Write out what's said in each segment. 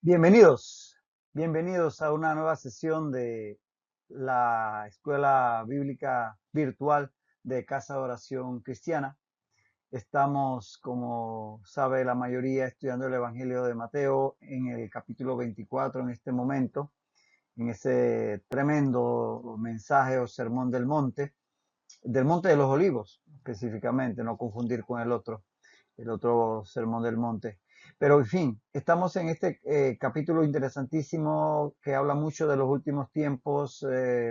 Bienvenidos a una nueva sesión de la Escuela Bíblica Virtual de Casa de Oración Cristiana. Estamos, como sabe la mayoría, estudiando el Evangelio de Mateo en el capítulo 24 en este momento, en ese tremendo mensaje o sermón del Monte de los Olivos, específicamente, no confundir con el otro sermón del monte. Pero en fin, estamos en este capítulo interesantísimo que habla mucho de los últimos tiempos,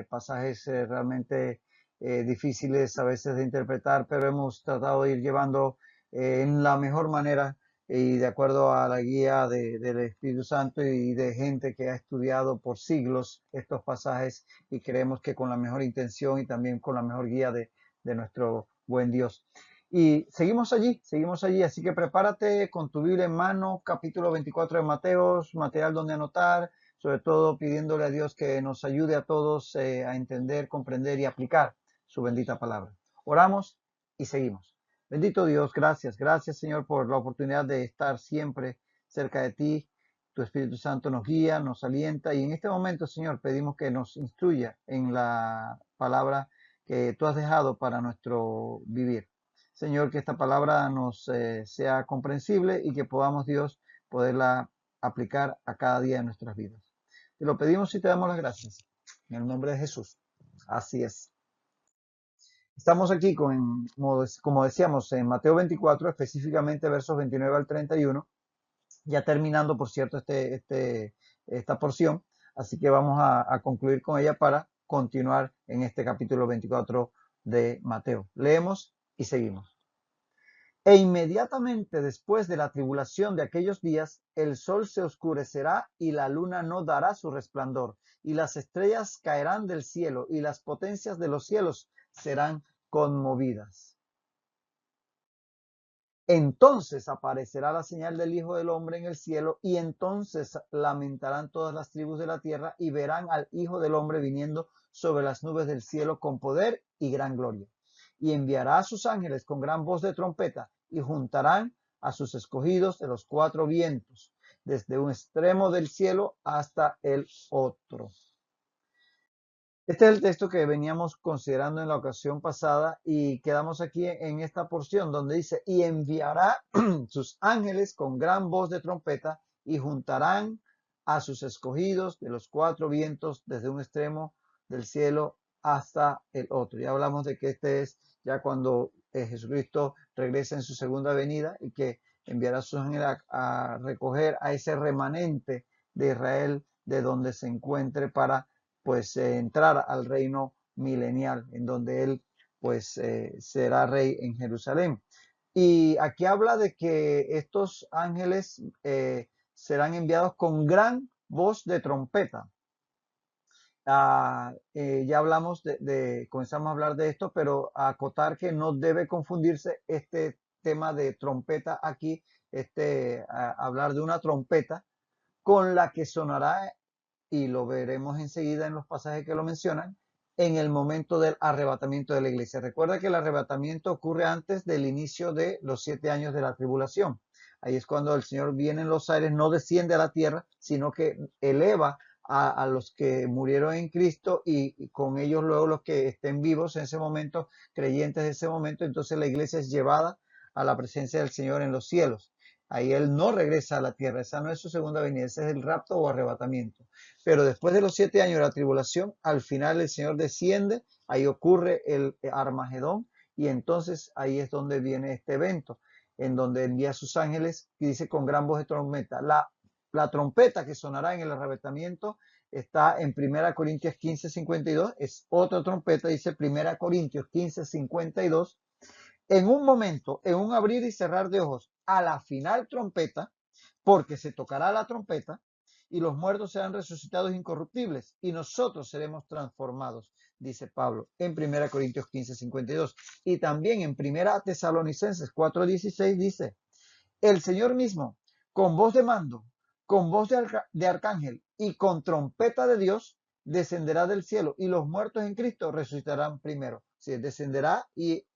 pasajes realmente difíciles a veces de interpretar, pero hemos tratado de ir llevando en la mejor manera y de acuerdo a la guía del Espíritu Santo y de gente que ha estudiado por siglos estos pasajes, y creemos que con la mejor intención y también con la mejor guía de nuestro buen Dios. Y seguimos allí, así que prepárate con tu Biblia en mano, capítulo 24 de Mateos, material donde anotar, sobre todo pidiéndole a Dios que nos ayude a todos a entender, comprender y aplicar su bendita palabra. Oramos y seguimos. Bendito Dios, gracias Señor por la oportunidad de estar siempre cerca de ti. Tu Espíritu Santo nos guía, nos alienta, y en este momento, Señor, pedimos que nos instruya en la palabra que tú has dejado para nuestro vivir. Señor, que esta palabra nos sea comprensible y que podamos, Dios, poderla aplicar a cada día de nuestras vidas. Te lo pedimos y te damos las gracias. En el nombre de Jesús. Así es. Estamos aquí como decíamos, en Mateo 24, específicamente versos 29 al 31, ya terminando, por cierto, esta porción. Así que vamos a concluir con ella para continuar en este capítulo 24 de Mateo. Leemos y seguimos. E inmediatamente después de la tribulación de aquellos días, el sol se oscurecerá y la luna no dará su resplandor, y las estrellas caerán del cielo, y las potencias de los cielos serán conmovidas. Entonces aparecerá la señal del Hijo del Hombre en el cielo, y entonces lamentarán todas las tribus de la tierra, y verán al Hijo del Hombre viniendo sobre las nubes del cielo con poder y gran gloria. Y enviará a sus ángeles con gran voz de trompeta, y juntarán a sus escogidos de los cuatro vientos, desde un extremo del cielo hasta el otro. Este es el texto que veníamos considerando en la ocasión pasada, y quedamos aquí en esta porción donde dice: y enviará sus ángeles con gran voz de trompeta, y juntarán a sus escogidos de los cuatro vientos, desde un extremo del cielo hasta el otro. Ya hablamos de que este es ya cuando Jesucristo regresa en su segunda venida, y que enviará a sus ángeles a recoger a ese remanente de Israel de donde se encuentre, para entrar al reino milenial, en donde él será rey en Jerusalén. Y aquí habla de que estos ángeles serán enviados con gran voz de trompeta. Ya hablamos comenzamos a hablar de esto, pero a acotar que no debe confundirse este tema de trompeta aquí, hablar de una trompeta con la que sonará, y lo veremos enseguida en los pasajes que lo mencionan, en el momento del arrebatamiento de la iglesia. Recuerda que el arrebatamiento ocurre antes del inicio de los 7 años de la tribulación. Ahí es cuando el Señor viene en los aires, no desciende a la tierra, sino que eleva a los que murieron en Cristo, y con ellos luego los que estén vivos en ese momento, creyentes de ese momento. Entonces la iglesia es llevada a la presencia del Señor en los cielos. Ahí Él no regresa a la tierra, esa no es su segunda venida, ese es el rapto o arrebatamiento. Pero después de los 7 años de la tribulación, al final el Señor desciende, ahí ocurre el Armagedón, y entonces ahí es donde viene este evento, en donde envía a sus ángeles, y dice con gran voz de trompeta. La trompeta que sonará en el arrebatamiento está en 1 Corintios 15:52, es otra trompeta, dice 1 Corintios 15:52. En un momento, en un abrir y cerrar de ojos, a la final trompeta, porque se tocará la trompeta, y los muertos serán resucitados incorruptibles, y nosotros seremos transformados, dice Pablo en 1 Corintios 15:52. Y también en 1 Tesalonicenses 4:16 dice: el Señor mismo, con voz de mando, con voz de arcángel y con trompeta de Dios, descenderá del cielo y los muertos en Cristo resucitarán primero. Sí, descenderá y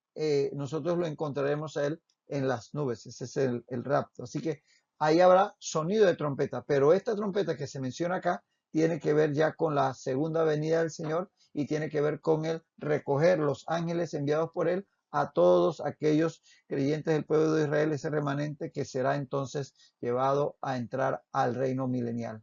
nosotros lo encontraremos a él en las nubes. Ese es el rapto. Así que ahí habrá sonido de trompeta, pero esta trompeta que se menciona acá tiene que ver ya con la segunda venida del Señor y tiene que ver con el recoger los ángeles enviados por él a todos aquellos creyentes del pueblo de Israel, ese remanente que será entonces llevado a entrar al reino milenial.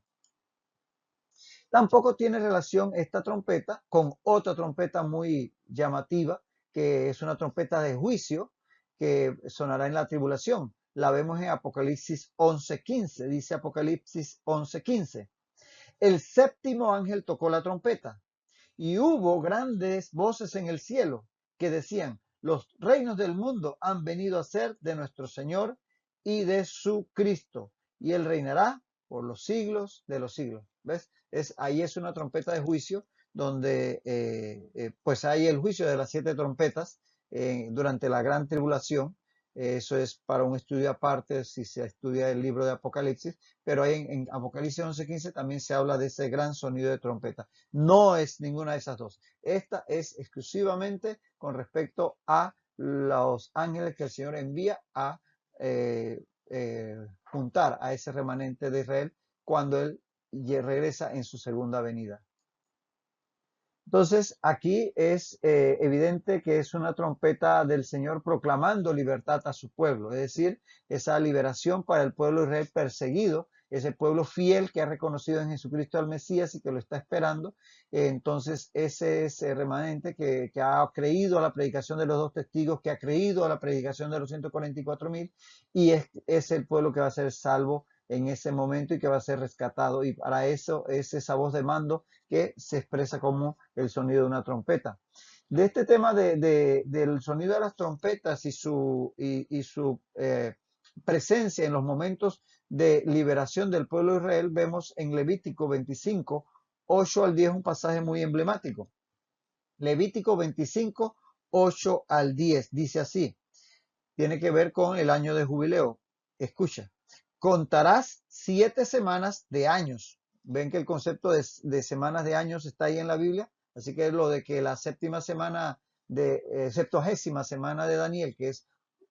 Tampoco tiene relación esta trompeta con otra trompeta muy llamativa, que es una trompeta de juicio que sonará en la tribulación. La vemos en Apocalipsis 11:15. Dice Apocalipsis 11:15. El séptimo ángel tocó la trompeta y hubo grandes voces en el cielo que decían, los reinos del mundo han venido a ser de nuestro Señor y de su Cristo, y él reinará por los siglos de los siglos. ¿Ves? Ahí es una trompeta de juicio donde pues hay el juicio de las 7 trompetas durante la gran tribulación. Eso es para un estudio aparte si se estudia el libro de Apocalipsis, pero ahí en Apocalipsis 11:15 también se habla de ese gran sonido de trompeta. No es ninguna de esas dos. Esta es exclusivamente con respecto a los ángeles que el Señor envía a juntar a ese remanente de Israel cuando Él regresa en su segunda venida. Entonces, aquí es evidente que es una trompeta del Señor proclamando libertad a su pueblo, es decir, esa liberación para el pueblo de Israel perseguido, ese pueblo fiel que ha reconocido en Jesucristo al Mesías y que lo está esperando. Entonces, ese es el remanente que ha creído a la predicación de los 2 testigos, que ha creído a la predicación de los 144,000 y es el pueblo que va a ser salvo en ese momento y que va a ser rescatado. Y para eso es esa voz de mando que se expresa como el sonido de una trompeta. De este tema del sonido de las trompetas y su presencia en los momentos de liberación del pueblo de Israel, vemos en Levítico 25, 8 al 10, un pasaje muy emblemático. Levítico 25, 8 al 10, dice así, tiene que ver con el año de jubileo. Escucha, contarás 7 semanas de años. Ven que el concepto de semanas de años está ahí en la Biblia. Así que lo de que la séptima semana septuagésima semana de Daniel, que es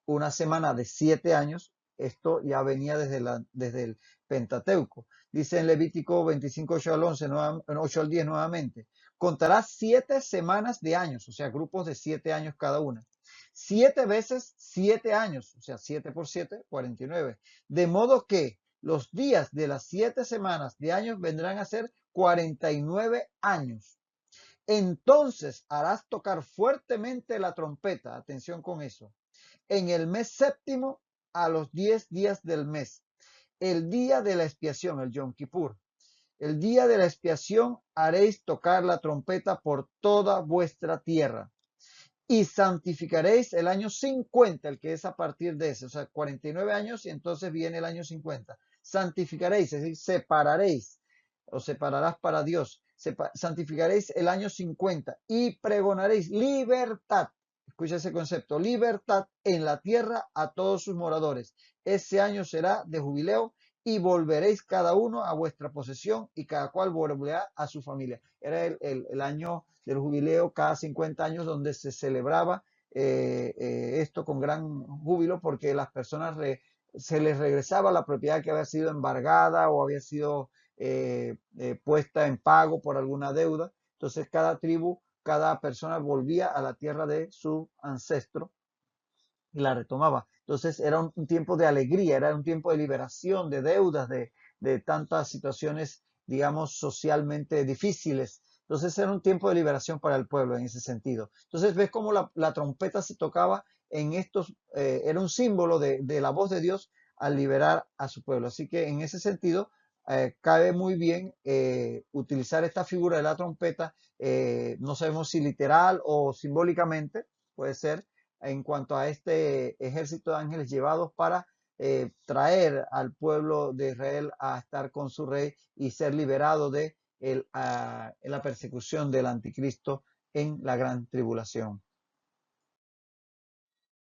una semana de 7 años, esto ya venía desde el Pentateuco. Dice en Levítico 25, 8 al 11, 8 al 10 nuevamente. Contarás 7 semanas de años, o sea, grupos de 7 años cada una. 7 veces 7 años, o sea, 7 por 7, 49. De modo que los días de las 7 semanas de años vendrán a ser 49 años. Entonces harás tocar fuertemente la trompeta, atención con eso, en el mes séptimo a los 10 días del mes, el día de la expiación, el Yom Kippur. El día de la expiación haréis tocar la trompeta por toda vuestra tierra. Y santificaréis el año 50, el que es a partir de ese, o sea, 49 años y entonces viene el año 50. Santificaréis, es decir, separaréis o separarás para Dios. Santificaréis el año 50 y pregonaréis libertad. Escucha ese concepto, libertad en la tierra a todos sus moradores. Ese año será de jubileo y volveréis cada uno a vuestra posesión y cada cual volverá a su familia. Era el año del jubileo cada 50 años donde se celebraba esto con gran júbilo porque las personas se les regresaba la propiedad que había sido embargada o había sido puesta en pago por alguna deuda. Entonces cada tribu, cada persona volvía a la tierra de su ancestro y la retomaba. Entonces era un tiempo de alegría, era un tiempo de liberación de deudas, de tantas situaciones, digamos, socialmente difíciles. Entonces era un tiempo de liberación para el pueblo en ese sentido. Entonces ves cómo la trompeta se tocaba en estos, era un símbolo de la voz de Dios al liberar a su pueblo. Así que en ese sentido cabe muy bien utilizar esta figura de la trompeta, no sabemos si literal o simbólicamente, puede ser, en cuanto a este ejército de ángeles llevados para traer al pueblo de Israel a estar con su rey y ser liberado de la persecución del anticristo en la gran tribulación.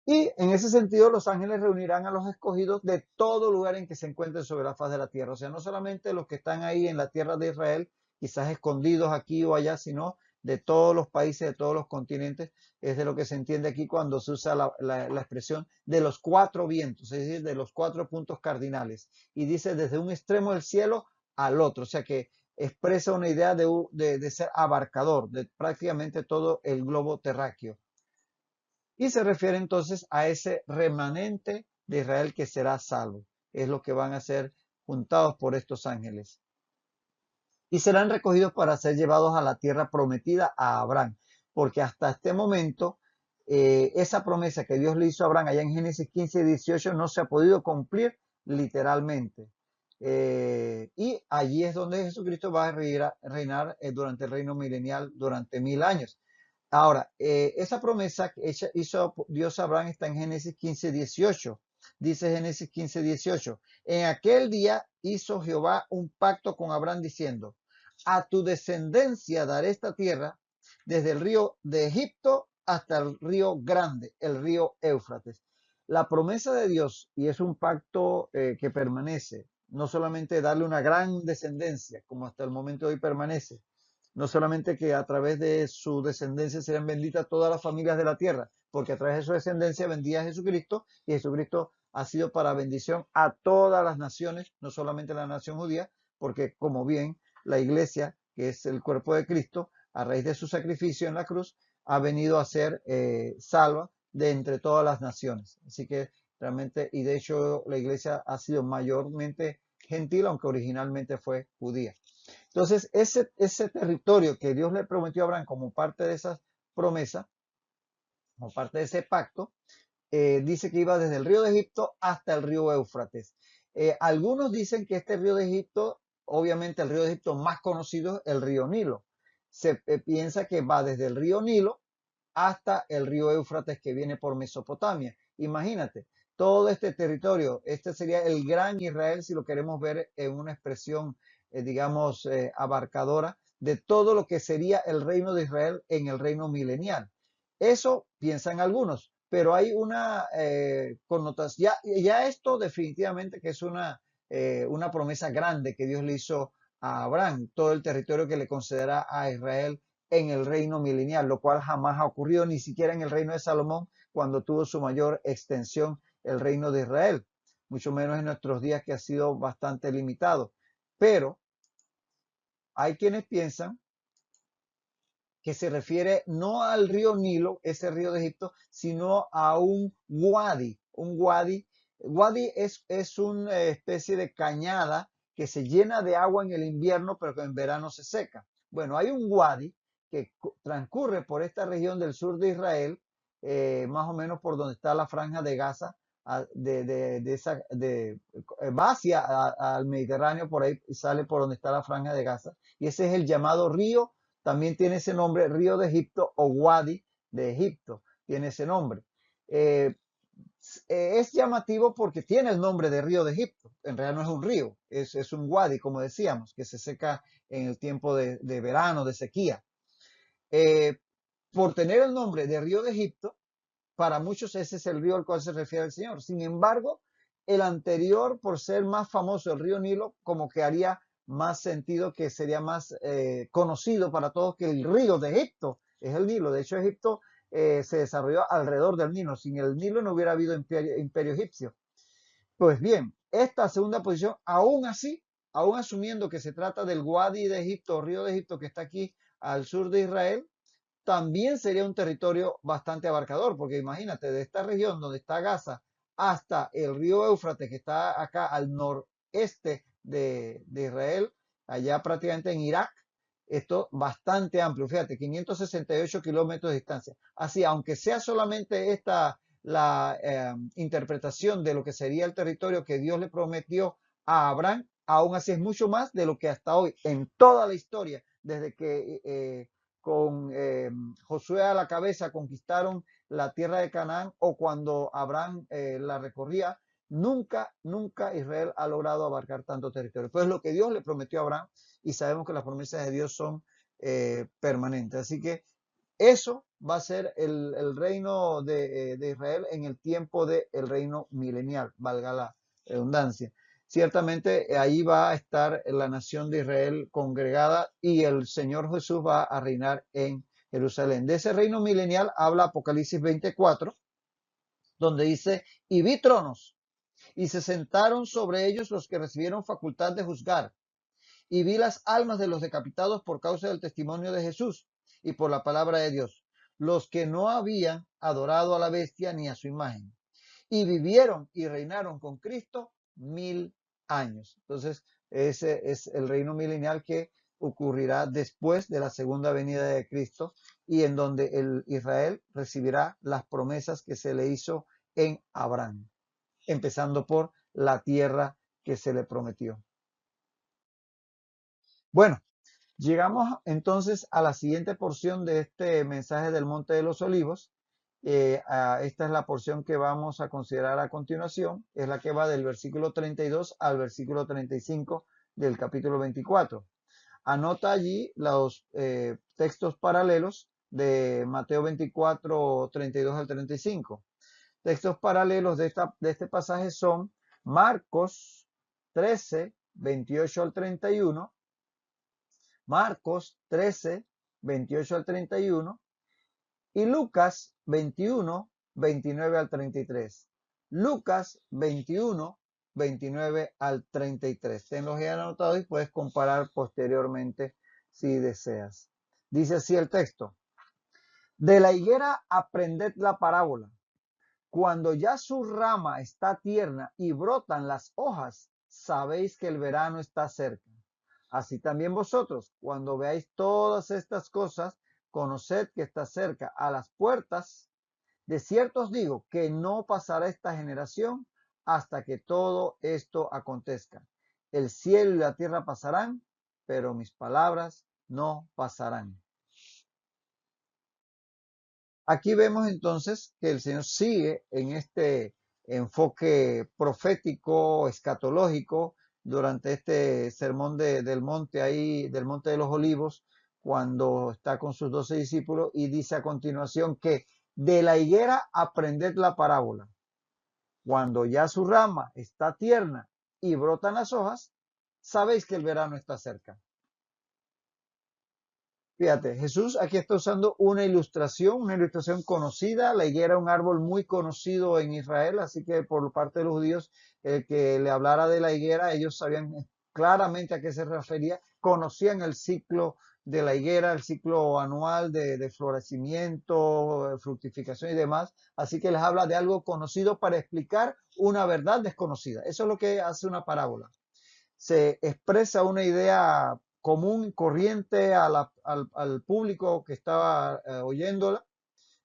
Y en ese sentido, los ángeles reunirán a los escogidos de todo lugar en que se encuentren sobre la faz de la tierra. O sea, no solamente los que están ahí en la tierra de Israel, quizás escondidos aquí o allá, sino de todos los países, de todos los continentes. Es de lo que se entiende aquí cuando se usa la expresión de los cuatro vientos, es decir, de los cuatro puntos cardinales. Y dice desde un extremo del cielo al otro, o sea que expresa una idea de ser abarcador de prácticamente todo el globo terráqueo. Y se refiere entonces a ese remanente de Israel que será salvo. Es lo que van a ser juntados por estos ángeles. Y serán recogidos para ser llevados a la tierra prometida a Abraham. Porque hasta este momento, esa promesa que Dios le hizo a Abraham allá en Génesis 15 y 18 no se ha podido cumplir literalmente. Y allí es donde Jesucristo va a reinar durante el reino milenial durante 1000 años. Ahora, esa promesa que hizo Dios a Abraham está en Génesis 15, 18. Dice Génesis 15, 18. En aquel día hizo Jehová un pacto con Abraham diciendo, a tu descendencia daré esta tierra desde el río de Egipto hasta el río grande, el río Éufrates. La promesa de Dios, y es un pacto que permanece, no solamente darle una gran descendencia, como hasta el momento de hoy permanece, no solamente que a través de su descendencia serán benditas todas las familias de la tierra, porque a través de su descendencia vendía a Jesucristo y Jesucristo ha sido para bendición a todas las naciones, no solamente la nación judía, porque como bien la iglesia, que es el cuerpo de Cristo, a raíz de su sacrificio en la cruz, ha venido a ser salva de entre todas las naciones. Así que realmente, y de hecho la iglesia ha sido mayormente gentil, aunque originalmente fue judía. Entonces, ese territorio que Dios le prometió a Abraham como parte de esas promesas, como parte de ese pacto, dice que iba desde el río de Egipto hasta el río Éufrates. Algunos dicen que este río de Egipto, obviamente el río de Egipto más conocido es el río Nilo. Se piensa que va desde el río Nilo hasta el río Éufrates que viene por Mesopotamia. Imagínate, todo este territorio, este sería el gran Israel si lo queremos ver en una expresión, digamos, abarcadora de todo lo que sería el reino de Israel en el reino milenial. Eso piensan algunos, pero hay una connotación, ya esto definitivamente que es una promesa grande que Dios le hizo a Abraham, todo el territorio que le concederá a Israel en el reino milenial, lo cual jamás ha ocurrido ni siquiera en el reino de Salomón cuando tuvo su mayor extensión el reino de Israel, mucho menos en nuestros días que ha sido bastante limitado. Pero hay quienes piensan que se refiere no al río Nilo, ese río de Egipto, sino a un wadi. Un wadi, wadi es una especie de cañada que se llena de agua en el invierno, pero que en verano se seca. Bueno, hay un wadi que transcurre por esta región del sur de Israel, más o menos por donde está la franja de Gaza, va hacia al Mediterráneo, por ahí sale por donde está la franja de Gaza, y ese es el llamado río, también tiene ese nombre, río de Egipto o Wadi de Egipto, tiene ese nombre. Eh, es llamativo porque tiene el nombre de río de Egipto, en realidad no es un río, es un wadi, como decíamos, que se seca en el tiempo de verano, de sequía. Por tener el nombre de río de Egipto, para muchos ese es el río al cual se refiere el Señor. Sin embargo, el anterior, por ser más famoso, el río Nilo, como que haría más sentido, que sería más conocido para todos que el río de Egipto es el Nilo. De hecho, Egipto se desarrolló alrededor del Nilo. Sin el Nilo no hubiera habido imperio egipcio. Pues bien, esta segunda posición, aún así, aún asumiendo que se trata del Wadi de Egipto, río de Egipto, que está aquí al sur de Israel, también sería un territorio bastante abarcador, porque imagínate, de esta región donde está Gaza hasta el río Éufrates, que está acá al noreste de Israel, allá prácticamente en Irak, esto bastante amplio, fíjate, 568 kilómetros de distancia. Así, aunque sea solamente esta la interpretación de lo que sería el territorio que Dios le prometió a Abraham, aún así es mucho más de lo que hasta hoy, en toda la historia, desde que con Josué a la cabeza conquistaron la tierra de Canaán, o cuando Abraham la recorría, nunca Israel ha logrado abarcar tanto territorio. Pues lo que Dios le prometió a Abraham, y sabemos que las promesas de Dios son permanentes. Así que eso va a ser el reino de Israel en el tiempo del reino milenial, valga la redundancia. ciertamente ahí va a estar la nación de Israel congregada y el Señor Jesús va a reinar en Jerusalén. De ese reino milenial habla Apocalipsis 24, donde dice, y vi tronos, y se sentaron sobre ellos los que recibieron facultad de juzgar, y vi las almas de los decapitados por causa del testimonio de Jesús y por la palabra de Dios, los que no habían adorado a la bestia ni a su imagen, y vivieron y reinaron con Cristo 1000 años. Entonces, ese es el reino milenial que ocurrirá después de la segunda venida de Cristo y en donde el Israel recibirá las promesas que se le hizo en Abraham, empezando por la tierra que se le prometió. Bueno, llegamos entonces a la siguiente porción de este mensaje del Monte de los Olivos. Esta es la porción que vamos a considerar a continuación. Es la que va del versículo 32 al versículo 35 del capítulo 24. Anota allí los textos paralelos de Mateo 24, 32 al 35. Textos paralelos de este pasaje son Marcos 13, 28 al 31. Marcos 13, 28 al 31 y Lucas 21, 29 al 33. Lucas 21, 29 al 33. Tenlos ya anotados y puedes comparar posteriormente si deseas. Dice así el texto. De la higuera aprended la parábola. Cuando ya su rama está tierna y brotan las hojas, sabéis que el verano está cerca. Así también vosotros, cuando veáis todas estas cosas, conoced que está cerca a las puertas. De cierto os digo que no pasará esta generación hasta que todo esto acontezca. El cielo y la tierra pasarán, pero mis palabras no pasarán. Aquí vemos entonces que el Señor sigue en este enfoque profético, escatológico, durante este sermón del monte ahí, del monte de los olivos, cuando está con sus 12 discípulos y dice a continuación que de la higuera aprended la parábola. Cuando ya su rama está tierna y brotan las hojas, sabéis que el verano está cerca. Fíjate, Jesús aquí está usando una ilustración conocida. La higuera es un árbol muy conocido en Israel, así que por parte de los judíos, el que le hablara de la higuera, ellos sabían claramente a qué se refería, conocían el ciclo de la higuera, el ciclo anual de florecimiento, fructificación y demás, así que les habla de algo conocido para explicar una verdad desconocida. Eso es lo que hace una parábola. Se expresa una idea común, corriente al público que estaba oyéndola,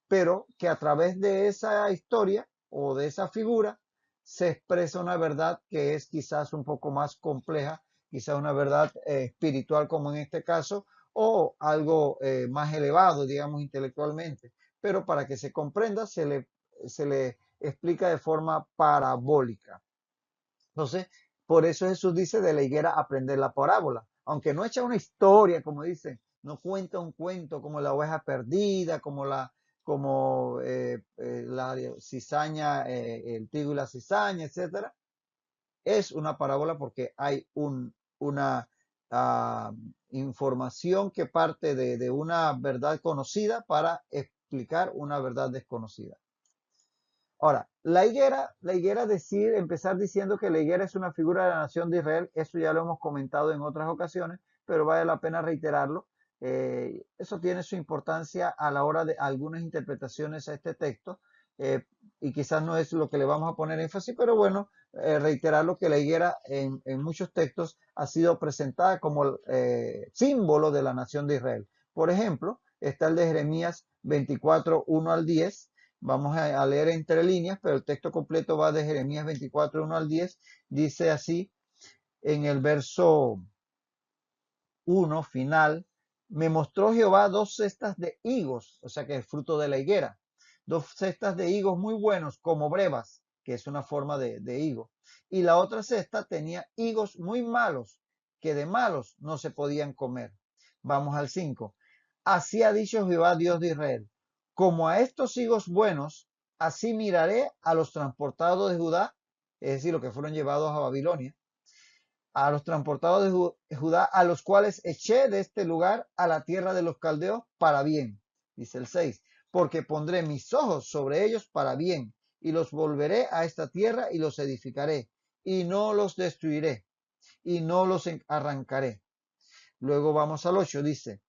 pero que a través de esa historia o de esa figura se expresa una verdad que es quizás un poco más compleja, quizás una verdad espiritual como en este caso, o algo más elevado, digamos, intelectualmente. Pero para que se comprenda, se le explica de forma parabólica. Entonces, por eso Jesús dice de la higuera aprender la parábola. Aunque no echa una historia, como dicen, no cuenta un cuento como la oveja perdida, como la cizaña, el trigo y la cizaña, etcétera. Es una parábola porque hay una información que parte de una verdad conocida para explicar una verdad desconocida. Ahora, la higuera empezar diciendo que la higuera es una figura de la nación de Israel, eso ya lo hemos comentado en otras ocasiones, pero vale la pena reiterarlo. Eso tiene su importancia a la hora de algunas interpretaciones a este texto, y quizás no es lo que le vamos a poner énfasis, pero bueno, reiterarlo que la higuera en muchos textos ha sido presentada como símbolo de la nación de Israel. Por ejemplo, está el de Jeremías 24, 1 al 10. Vamos a leer entre líneas, pero el texto completo va de Jeremías 24, 1 al 10. Dice así en el verso 1 final, me mostró Jehová 2 cestas de higos, o sea que es fruto de la higuera, 2 cestas de higos muy buenos como brevas, que es una forma de higo, y la otra cesta tenía higos muy malos, que de malos no se podían comer. Vamos al 5. Así ha dicho Jehová Dios de Israel, como a estos higos buenos, así miraré a los transportados de Judá, es decir, los que fueron llevados a Babilonia, a los transportados de Judá, a los cuales eché de este lugar a la tierra de los caldeos para bien. Dice el 6, porque pondré mis ojos sobre ellos para bien, y los volveré a esta tierra y los edificaré, y no los destruiré, y no los arrancaré. Luego vamos al 8, dice,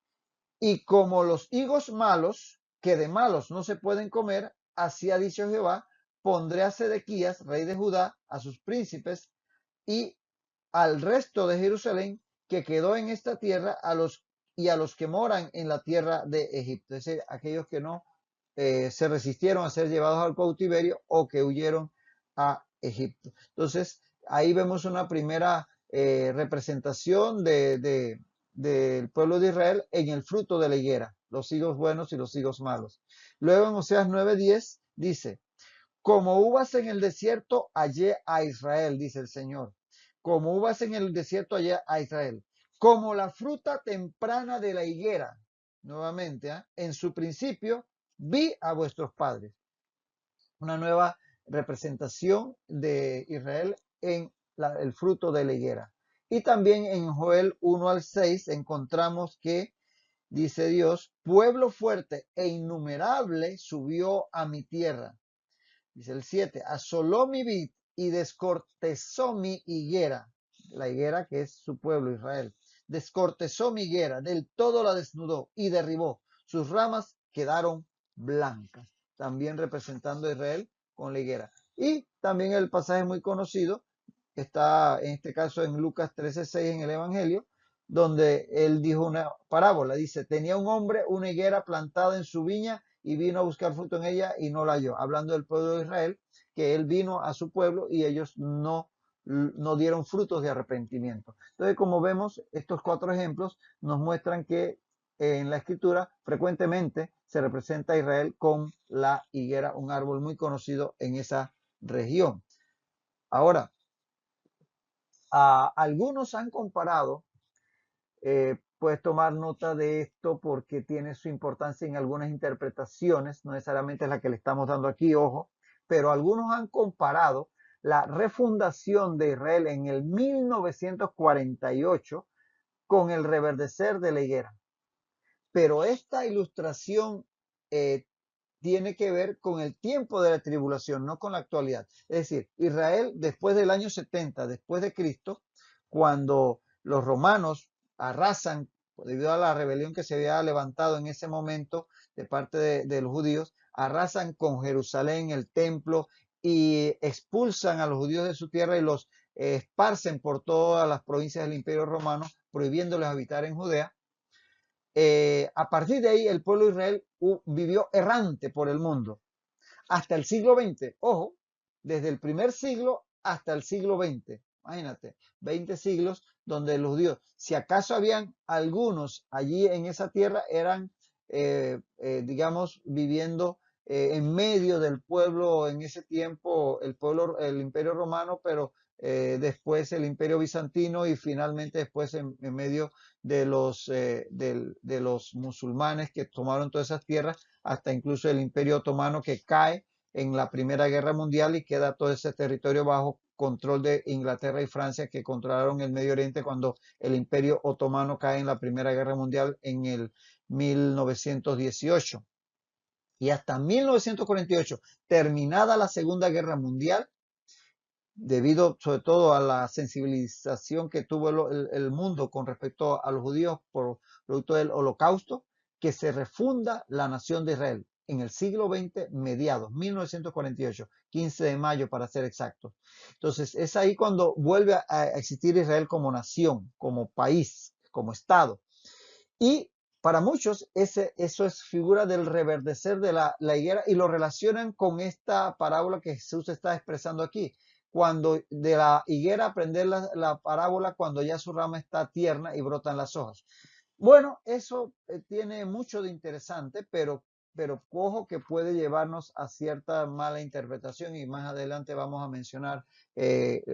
y como los higos malos, que de malos no se pueden comer, así ha dicho Jehová, pondré a Sedequías, rey de Judá, a sus príncipes y al resto de Jerusalén que quedó en esta tierra y a los que moran en la tierra de Egipto, es decir, aquellos que no se resistieron a ser llevados al cautiverio o que huyeron a Egipto. Entonces, ahí vemos una primera representación del pueblo de Israel en el fruto de la higuera, los higos buenos y los higos malos. Luego en Oseas 9:10 dice, como uvas en el desierto hallé a Israel, dice el Señor. Como uvas en el desierto hallé a Israel. Como la fruta temprana de la higuera. Nuevamente, en su principio vi a vuestros padres. Una nueva representación de Israel en el fruto de la higuera. Y también en Joel 1 al 6 encontramos que dice Dios, pueblo fuerte e innumerable subió a mi tierra. Dice el 7, asoló mi vid y descortezó mi higuera, la higuera que es su pueblo Israel. Descortezó mi higuera, del todo la desnudó y derribó. Sus ramas quedaron blancas, también representando a Israel con la higuera. Y también el pasaje muy conocido, que está en este caso en Lucas 13:6 en el Evangelio, donde él dijo una parábola. Dice, tenía un hombre una higuera plantada en su viña y vino a buscar fruto en ella y no la halló. Hablando del pueblo de Israel, que él vino a su pueblo y ellos no dieron frutos de arrepentimiento. Entonces, como vemos, estos 4 ejemplos nos muestran que en la escritura frecuentemente se representa a Israel con la higuera, un árbol muy conocido en esa región. Ahora, algunos han comparado, puedes tomar nota de esto porque tiene su importancia en algunas interpretaciones, no necesariamente es la que le estamos dando aquí, ojo, pero algunos han comparado la refundación de Israel en el 1948 con el reverdecer de la higuera. Pero esta ilustración tiene que ver con el tiempo de la tribulación, no con la actualidad. Es decir, Israel después del año 70, después de Cristo, cuando los romanos arrasan, debido a la rebelión que se había levantado en ese momento de parte de los judíos, arrasan con Jerusalén, el templo, y expulsan a los judíos de su tierra y los esparcen por todas las provincias del Imperio Romano, prohibiéndoles habitar en Judea. A partir de ahí el pueblo de Israel vivió errante por el mundo hasta el siglo XX. Ojo, desde el primer siglo hasta el siglo XX. Imagínate, 20 siglos donde los judíos, si acaso habían algunos allí en esa tierra, eran, digamos, viviendo en medio del pueblo en ese tiempo, el pueblo, el Imperio Romano, pero después el Imperio Bizantino y finalmente después en medio de los musulmanes que tomaron todas esas tierras, hasta incluso el Imperio Otomano que cae en la Primera Guerra Mundial y queda todo ese territorio bajo control de Inglaterra y Francia, que controlaron el Medio Oriente cuando el Imperio Otomano cae en la Primera Guerra Mundial en el 1918. Y hasta 1948, terminada la Segunda Guerra Mundial, debido sobre todo a la sensibilización que tuvo el mundo con respecto a los judíos por producto del Holocausto, que se refunda la nación de Israel en el siglo XX, mediados, 1948, 15 de mayo para ser exactos. Entonces es ahí cuando vuelve a existir Israel como nación, como país, como Estado. Y para muchos eso es figura del reverdecer de la higuera y lo relacionan con esta parábola que Jesús está expresando aquí. Cuando de la higuera aprender la parábola cuando ya su rama está tierna y brotan las hojas. Bueno, eso tiene mucho de interesante, pero ojo que puede llevarnos a cierta mala interpretación y más adelante vamos a mencionar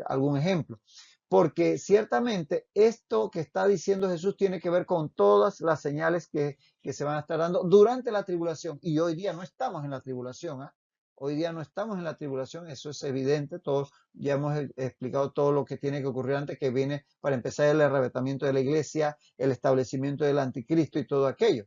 algún ejemplo. Porque ciertamente esto que está diciendo Jesús tiene que ver con todas las señales que se van a estar dando durante la tribulación. Y hoy día no estamos en la tribulación, ¿eh? Hoy día no estamos en la tribulación, eso es evidente, todos ya hemos explicado todo lo que tiene que ocurrir antes, que viene para empezar el arrebatamiento de la iglesia, el establecimiento del anticristo y todo aquello.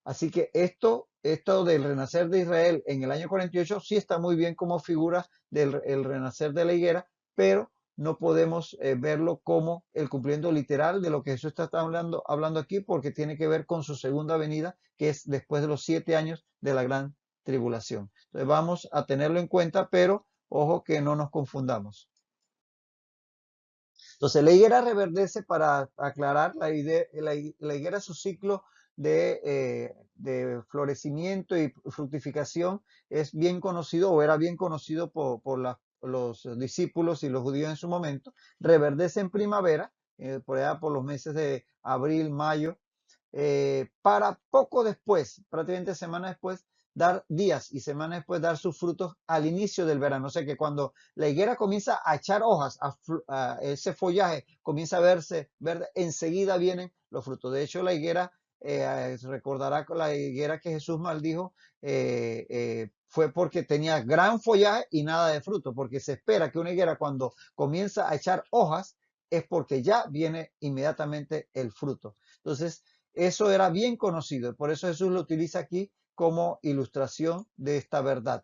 Así que esto del renacer de Israel en el año 48 sí está muy bien como figura del el renacer de la higuera, pero no podemos verlo como el cumplimiento literal de lo que Jesús está hablando aquí, porque tiene que ver con su segunda venida, que es después de los 7 años de la gran tribulación. Entonces vamos a tenerlo en cuenta, pero ojo que no nos confundamos. Entonces, la higuera reverdece, para aclarar, la higuera es su ciclo de florecimiento y fructificación es bien conocido, o era bien conocido los discípulos y los judíos en su momento. Reverdece en primavera, por allá por los meses de abril, mayo, para poco después, prácticamente semanas después, dar días y semanas después dar sus frutos al inicio del verano. O sea que cuando la higuera comienza a echar hojas, ese follaje comienza a verse verde, enseguida vienen los frutos. De hecho, la higuera, recordará con la higuera que Jesús maldijo, fue porque tenía gran follaje y nada de fruto, porque se espera que una higuera cuando comienza a echar hojas es porque ya viene inmediatamente el fruto. Entonces, eso era bien conocido, por eso Jesús lo utiliza aquí como ilustración de esta verdad.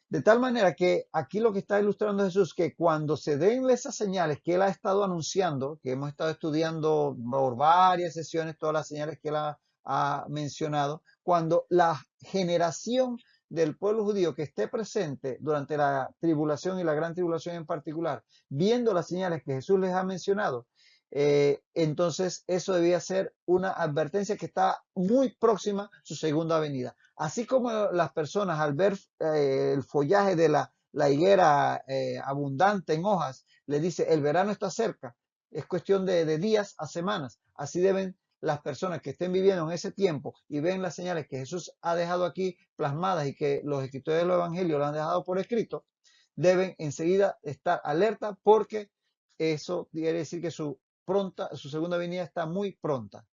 De tal manera que aquí lo que está ilustrando Jesús, que cuando se den esas señales que él ha estado anunciando, que hemos estado estudiando por varias sesiones, todas las señales que él ha mencionado, cuando la generación del pueblo judío que esté presente durante la tribulación y la gran tribulación en particular, viendo las señales que Jesús les ha mencionado, entonces eso debía ser una advertencia que está muy próxima a su segunda venida. Así como las personas al ver el follaje de la higuera abundante en hojas, le dice el verano está cerca, es cuestión de días a semanas. Así deben las personas que estén viviendo en ese tiempo y ven las señales que Jesús ha dejado aquí plasmadas y que los escritores de los evangelios lo han dejado por escrito, deben enseguida estar alerta, porque eso quiere decir que su segunda venida está muy pronta.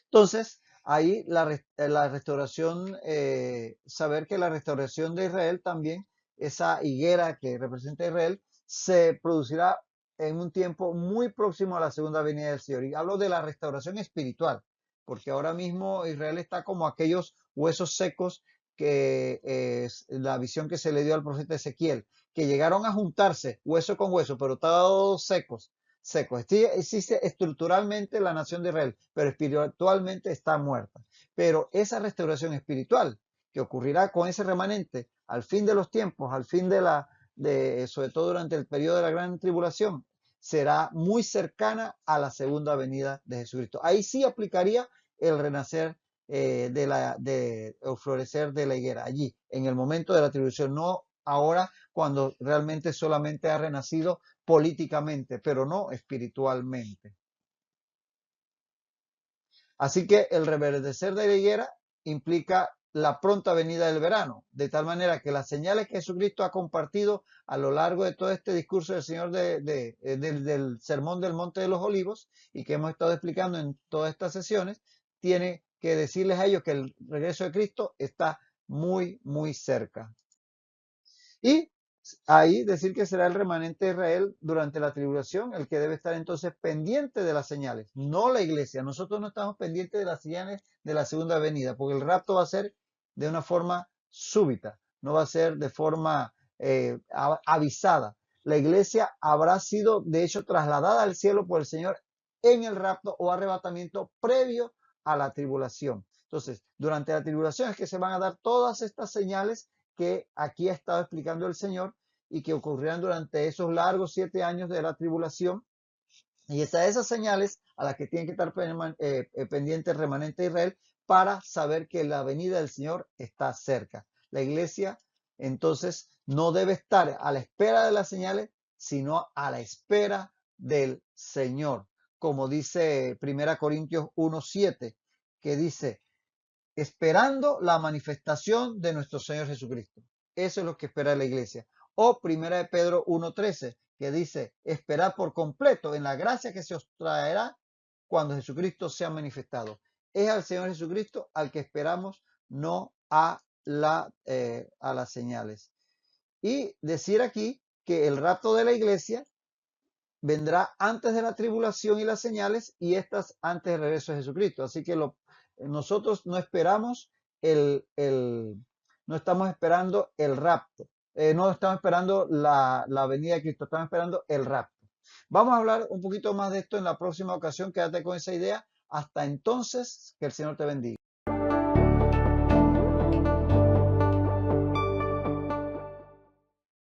Entonces, ahí la restauración, saber que la restauración de Israel también, esa higuera que representa a Israel, se producirá en un tiempo muy próximo a la segunda venida del Señor. Y hablo de la restauración espiritual, porque ahora mismo Israel está como aquellos huesos secos, que es la visión que se le dio al profeta Ezequiel, que llegaron a juntarse hueso con hueso, pero todos secos. Existe estructuralmente la nación de Israel, pero espiritualmente está muerta. Pero esa restauración espiritual que ocurrirá con ese remanente al fin de los tiempos, al fin sobre todo durante el periodo de la gran tribulación, será muy cercana a la segunda venida de Jesucristo. Ahí sí aplicaría el renacer o florecer de la higuera, allí, en el momento de la tribulación, no ahora cuando realmente solamente ha renacido políticamente, pero no espiritualmente. Así que el reverdecer de la higuera implica la pronta venida del verano, de tal manera que las señales que Jesucristo ha compartido a lo largo de todo este discurso del Señor del Sermón del Monte de los Olivos, y que hemos estado explicando en todas estas sesiones, tiene que decirles a ellos que el regreso de Cristo está muy, muy cerca. Y ahí decir que será el remanente de Israel durante la tribulación el que debe estar entonces pendiente de las señales, no la iglesia. Nosotros no estamos pendientes de las señales de la segunda venida, porque el rapto va a ser de una forma súbita, no va a ser de forma avisada. La iglesia habrá sido, de hecho, trasladada al cielo por el Señor en el rapto o arrebatamiento previo a la tribulación. Entonces, durante la tribulación es que se van a dar todas estas señales que aquí ha estado explicando el Señor, y que ocurrirán durante esos largos 7 años de la tribulación. Y esas señales a las que tienen que estar pendiente el remanente de Israel, para saber que la venida del Señor está cerca. La iglesia entonces no debe estar a la espera de las señales, sino a la espera del Señor. Como dice 1 Corintios 1:7, que dice: esperando la manifestación de nuestro Señor Jesucristo. Eso es lo que espera la iglesia. O 1 Pedro 1:13, que dice: esperad por completo en la gracia que se os traerá cuando Jesucristo sea manifestado. Es al Señor Jesucristo al que esperamos, no a a las señales. Y decir aquí que el rapto de la iglesia vendrá antes de la tribulación y las señales, y estas antes del regreso de Jesucristo. Así que nosotros no esperamos no estamos esperando el rapto, no estamos esperando la venida de Cristo, estamos esperando el rapto. Vamos a hablar un poquito más de esto en la próxima ocasión. Quédate con esa idea. Hasta entonces, que el Señor te bendiga.